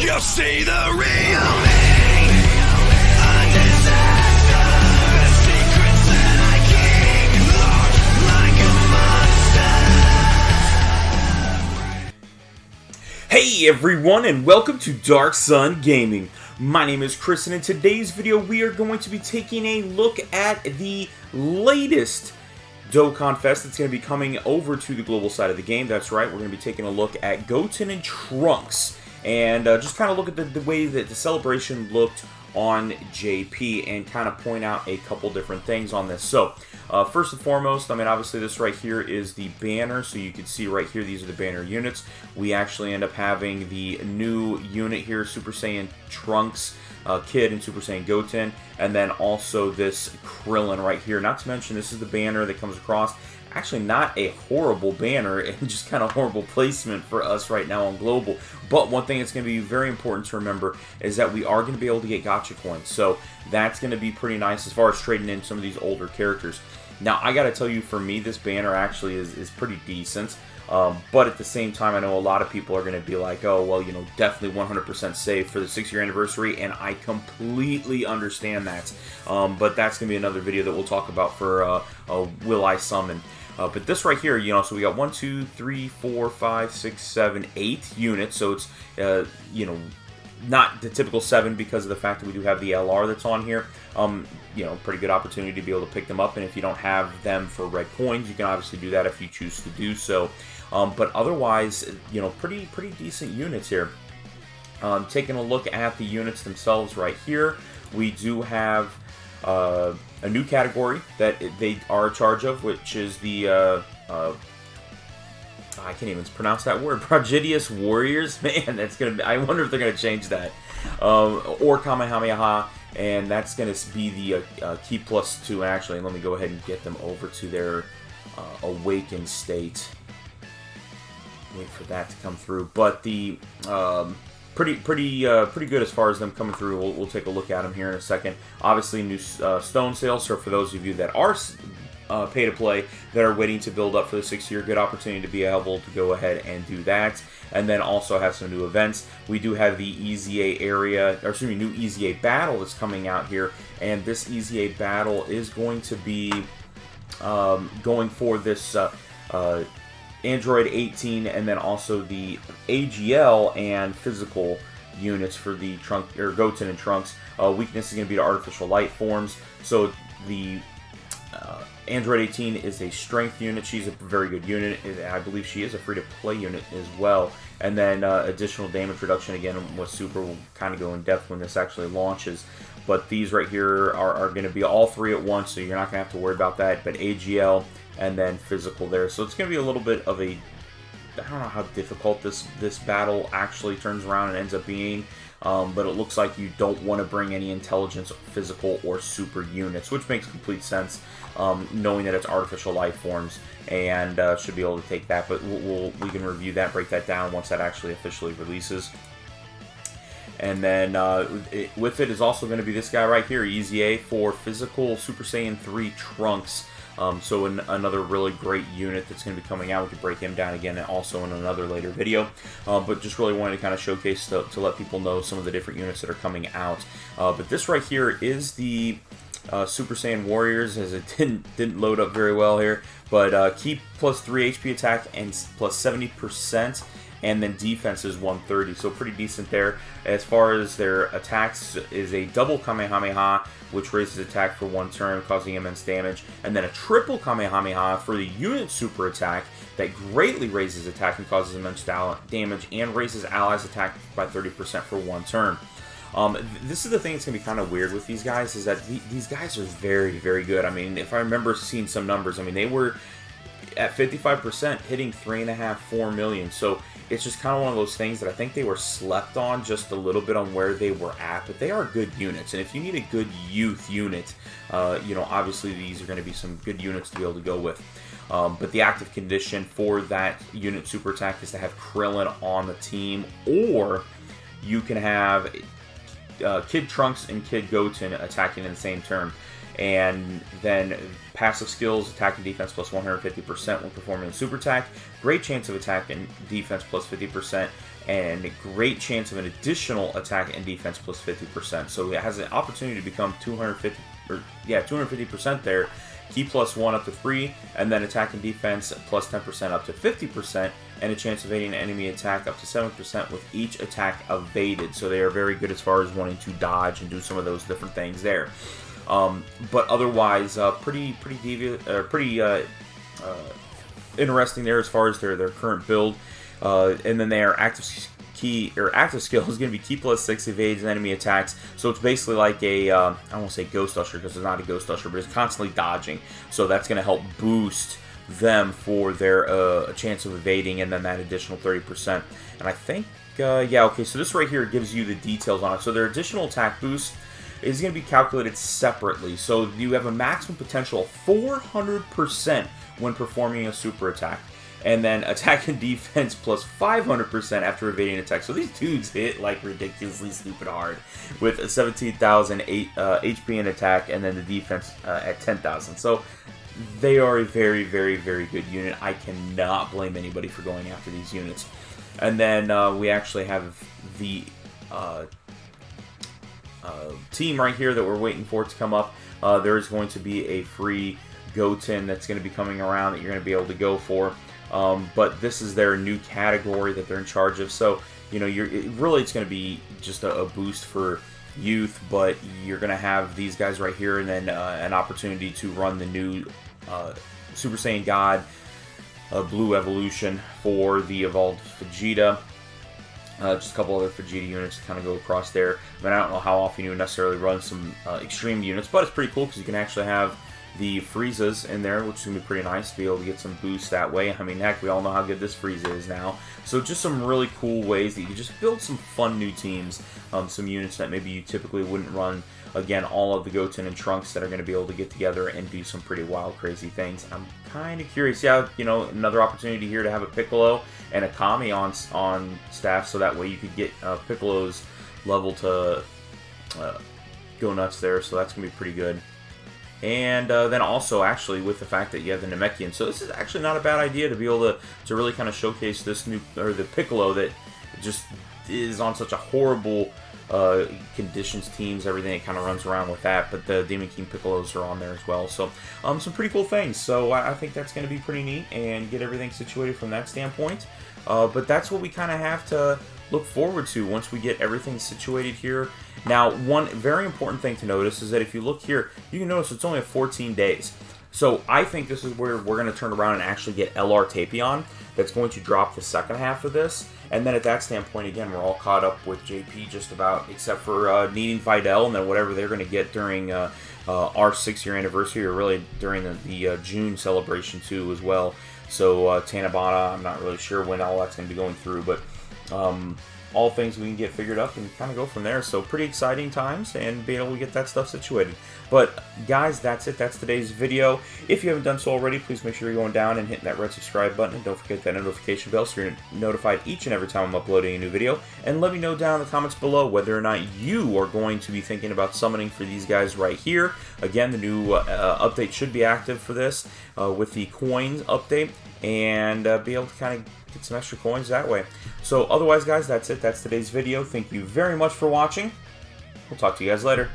You'll see the real me. A disaster. Secrets that I keep locked like a monster. Hey everyone, and welcome to Darkson Gaming. My name is Chris, and in today's video we are going to be taking a look at the latest Dokkanfest that's going to be coming over to the global side of the game. That's right, we're going to be taking a look at Goten and Trunks, and just kind of look at the way that the celebration looked on JP and kind of point out a couple different things on this. So, first and foremost, I mean, obviously this right here is the banner, so you can see right here, these are the banner units. We actually end up having the new unit here, Super Saiyan Trunks, Kid, and Super Saiyan Goten, and then also this Krillin right here. Not to mention, this is the banner that comes across. Actually, not a horrible banner, and just kind of horrible placement for us right now on global. But one thing that's going to be very important to remember is that we are going to be able to get gacha coins. So that's going to be pretty nice as far as trading in some of these older characters. Now, I got to tell you, for me, this banner actually is pretty decent. But at the same time, I know a lot of people are going to be like, oh, well, you know, definitely 100% safe for the 6-year anniversary, and I completely understand that. But that's going to be another video that we'll talk about for Will I Summon. But this right here, you know, so we got 1, 2, 3, 4, 5, 6, 7, 8 units. So it's, you know, not the typical 7 because of the fact that we do have the LR that's on here. You know, pretty good opportunity to be able to pick them up. And if you don't have them for red coins, you can obviously do that if you choose to do so. But otherwise, you know, pretty decent units here. Taking a look at the units themselves right here, we do have a new category that they are in charge of, which is the I can't even pronounce that word. Prodigious Warriors. Man, that's gonna be, I wonder if they're gonna change that. Or Kamehameha, and that's gonna be the Key Plus 2. Actually, let me go ahead and get them over to their awakened state. Wait for that to come through. But the pretty good as far as them coming through. We'll take a look at them here in a second. Obviously, new stone sales. So for those of you that are pay to play, that are waiting to build up for the 6-year, good opportunity to be able to go ahead and do that. And then also have some new events. We do have the EZA area, or excuse me, new EZA battle that's coming out here, and this EZA battle is going to be going for this Android 18, and then also the AGL and physical units for the Goten and Trunks. Weakness is going to be the artificial light forms. So the Android 18 is a strength unit. She's a very good unit. I believe she is a free-to-play unit as well. And then additional damage reduction, again, with Super. We'll kind of go in depth when this actually launches. But these right here are going to be all three at once, so you're not going to have to worry about that. But AGL and then physical there. So it's going to be a little bit of a, I don't know how difficult this battle actually turns around and ends up being. But it looks like you don't want to bring any intelligence, physical, or super units, which makes complete sense, knowing that it's artificial life forms, and should be able to take that. But we can review that, break that down once that actually officially releases. And then with it is also going to be this guy right here, EZA, for physical Super Saiyan 3 Trunks. So another really great unit that's going to be coming out. We can break him down again also in another later video. But just really wanted to kind of showcase to let people know some of the different units that are coming out. But this right here is the Super Saiyan Warriors, as it didn't load up very well here. But keep plus 3 HP attack and plus 70%. And then defense is 130, so pretty decent there. As far as their attacks, is a double Kamehameha, which raises attack for 1 turn, causing immense damage, and then a triple Kamehameha for the unit super attack that greatly raises attack and causes immense damage, and raises allies' attack by 30% for 1 turn. This is the thing that's going to be kind of weird with these guys, is that these guys are very, very good. I mean, if I remember seeing some numbers, I mean, they were at 55% hitting 3.5, 4 million. So it's just kind of one of those things that I think they were slept on just a little bit on where they were at, but they are good units. And if you need a good youth unit, you know, obviously these are going to be some good units to be able to go with. But the active condition for that unit super attack is to have Krillin on the team, or you can have Kid Trunks and Kid Goten attacking in the same turn. And then passive skills, attack and defense plus 150% when performing a super attack. Great chance of attack and defense plus 50%. And great chance of an additional attack and defense plus 50%. So it has an opportunity to become 250% there. Key plus 1 up to 3, and then attack and defense plus 10% up to 50%, and a chance of evading an enemy attack up to 7% with each attack evaded. So they are very good as far as wanting to dodge and do some of those different things there. But otherwise, pretty interesting there as far as their current build. And then their active skill is going to be key plus 6 evades and enemy attacks. So it's basically like a, I won't say ghost usher because it's not a ghost usher, but it's constantly dodging. So that's going to help boost them for their chance of evading, and then that additional 30%. And I think, yeah, okay, so this right here gives you the details on it. So their additional attack boost is going to be calculated separately. So you have a maximum potential of 400% when performing a super attack. And then attack and defense plus 500% after evading an attack. So these dudes hit like ridiculously stupid hard with 17,000 HP in attack, and then the defense at 10,000. So they are a very, very, very good unit. I cannot blame anybody for going after these units. And then we actually have the team right here that we're waiting for it to come up. There is going to be a free Goten that's going to be coming around that you're going to be able to go for. But this is their new category that they're in charge of. So, you know, it's going to be just a boost for youth, but you're going to have these guys right here, and then an opportunity to run the new Super Saiyan God Blue Evolution for the evolved Vegeta. Just a couple other Vegeta units to kind of go across there. I mean, I don't know how often you would necessarily run some extreme units, but it's pretty cool because you can actually have the Friezas in there, which is going to be pretty nice to be able to get some boost that way. I mean, heck, we all know how good this Frieza is now. So just some really cool ways that you can just build some fun new teams, some units that maybe you typically wouldn't run. Again, all of the Goten and Trunks that are going to be able to get together and do some pretty wild, crazy things. I'm kind of curious. Yeah, you know, another opportunity here to have a Piccolo and a Kami on staff, so that way you could get Piccolo's level to go nuts there. So that's going to be pretty good. And then also, actually, with the fact that you have the Namekian, so this is actually not a bad idea to be able to really kind of showcase this new, or the Piccolo that just is on such a horrible conditions teams, everything that kind of runs around with that. But the Demon King Piccolos are on there as well, so some pretty cool things. So I think that's going to be pretty neat and get everything situated from that standpoint. But that's what we kind of have to look forward to once we get everything situated here. Now, one very important thing to notice is that if you look here, you can notice it's only 14 days. So I think this is where we're going to turn around and actually get LR Tapion. That's going to drop the second half of this. And then at that standpoint, again, we're all caught up with JP just about, except for needing Videl and then whatever they're going to get during our 6-year anniversary, or really during the June celebration too as well. So Tanabana, I'm not really sure when all that's going to be going through, but all things we can get figured up and kind of go from there. So pretty exciting times and being able to get that stuff situated. But guys, that's it. That's today's video. If you haven't done so already, please make sure you're going down and hitting that red subscribe button. And don't forget that notification bell so you're notified each and every time I'm uploading a new video. And let me know down in the comments below whether or not you are going to be thinking about summoning for these guys right here. Again, the new update should be active for this with the coins update, and be able to kind of get some extra coins that way. So otherwise, guys, that's it. That's today's video. Thank you very much for watching. We'll talk to you guys later.